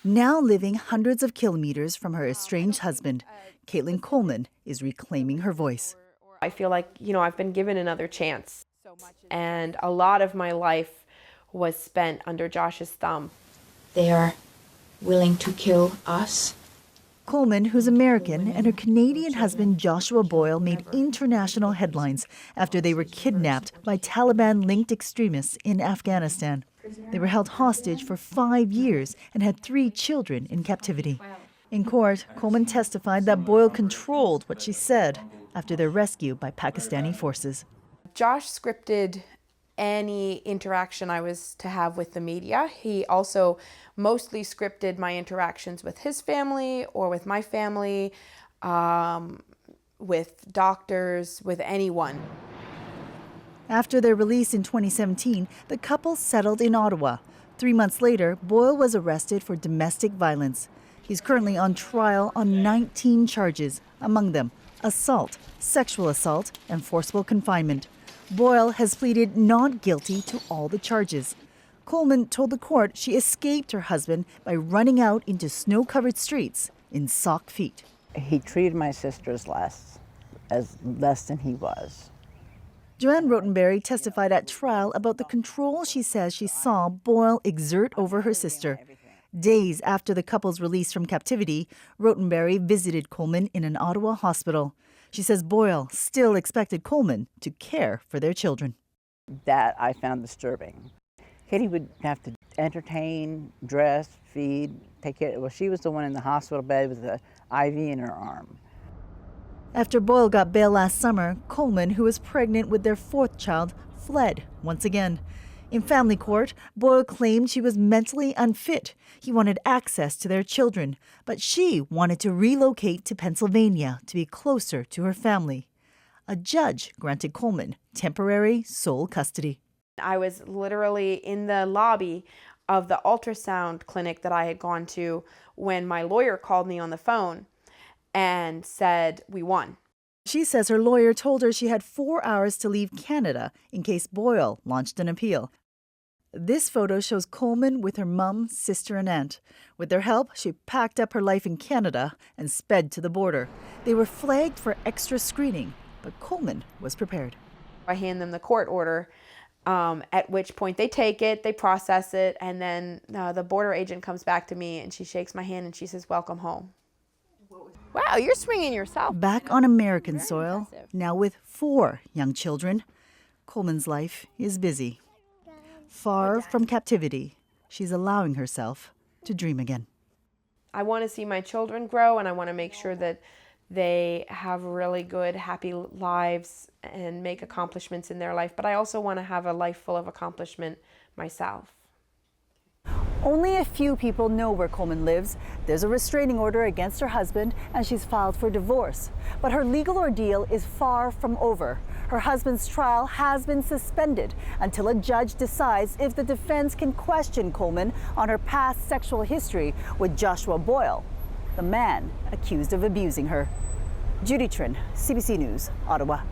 Now living hundreds of kilometers from her estranged husband, Caitlin Coleman is reclaiming her voice. I feel like, I've been given another chance. And a lot of my life was spent under Josh's thumb. They are willing to kill us. Coleman, who's American, and her Canadian husband Joshua Boyle made international headlines after they were kidnapped by Taliban-linked extremists in Afghanistan. They were held hostage for 5 years and had 3 children in captivity. In court, Coleman testified that Boyle controlled what she said after their rescue by Pakistani forces. Josh scripted any interaction I was to have with the media. He also mostly scripted my interactions with his family or with my family, with doctors, with anyone. After their release in 2017, the couple settled in Ottawa. 3 months later, Boyle was arrested for domestic violence. He's currently on trial on 19 charges, among them assault, sexual assault, and forcible confinement. Boyle has pleaded not guilty to all the charges. Coleman told the court she escaped her husband by running out into snow-covered streets in sock feet. He treated my sisters less than he was. Joanne Rotenberry testified at trial about the control she says she saw Boyle exert over her sister. Days after the couple's release from captivity, Rotenberry visited Coleman in an Ottawa hospital. She says Boyle still expected Coleman to care for their children. That I found disturbing. Kitty would have to entertain, dress, feed, take care. Well, she was the one in the hospital bed with the IV in her arm. After Boyle got bail last summer, Coleman, who was pregnant with their 4th child, fled once again. In family court, Boyle claimed she was mentally unfit. He wanted access to their children, but she wanted to relocate to Pennsylvania to be closer to her family. A judge granted Coleman temporary sole custody. I was literally in the lobby of the ultrasound clinic that I had gone to when my lawyer called me on the phone and said, "We won." She says her lawyer told her she had 4 hours to leave Canada in case Boyle launched an appeal. This photo shows Coleman with her mom, sister, and aunt. With their help, she packed up her life in Canada and sped to the border. They were flagged for extra screening, but Coleman was prepared. I hand them the court order, at which point they take it, they process it, and then the border agent comes back to me and she shakes my hand and she says, "Welcome home." Wow, you're swinging yourself. Back on American soil, now with 4 young children, Coleman's life is busy. Far from captivity, she's allowing herself to dream again. I want to see my children grow, and I want to make sure that they have really good, happy lives and make accomplishments in their life. But I also want to have a life full of accomplishment myself. Only a few people know where Coleman lives. There's a restraining order against her husband, and she's filed for divorce. But her legal ordeal is far from over. Her husband's trial has been suspended until a judge decides if the defense can question Coleman on her past sexual history with Joshua Boyle, the man accused of abusing her. Judy Trin, CBC News, Ottawa.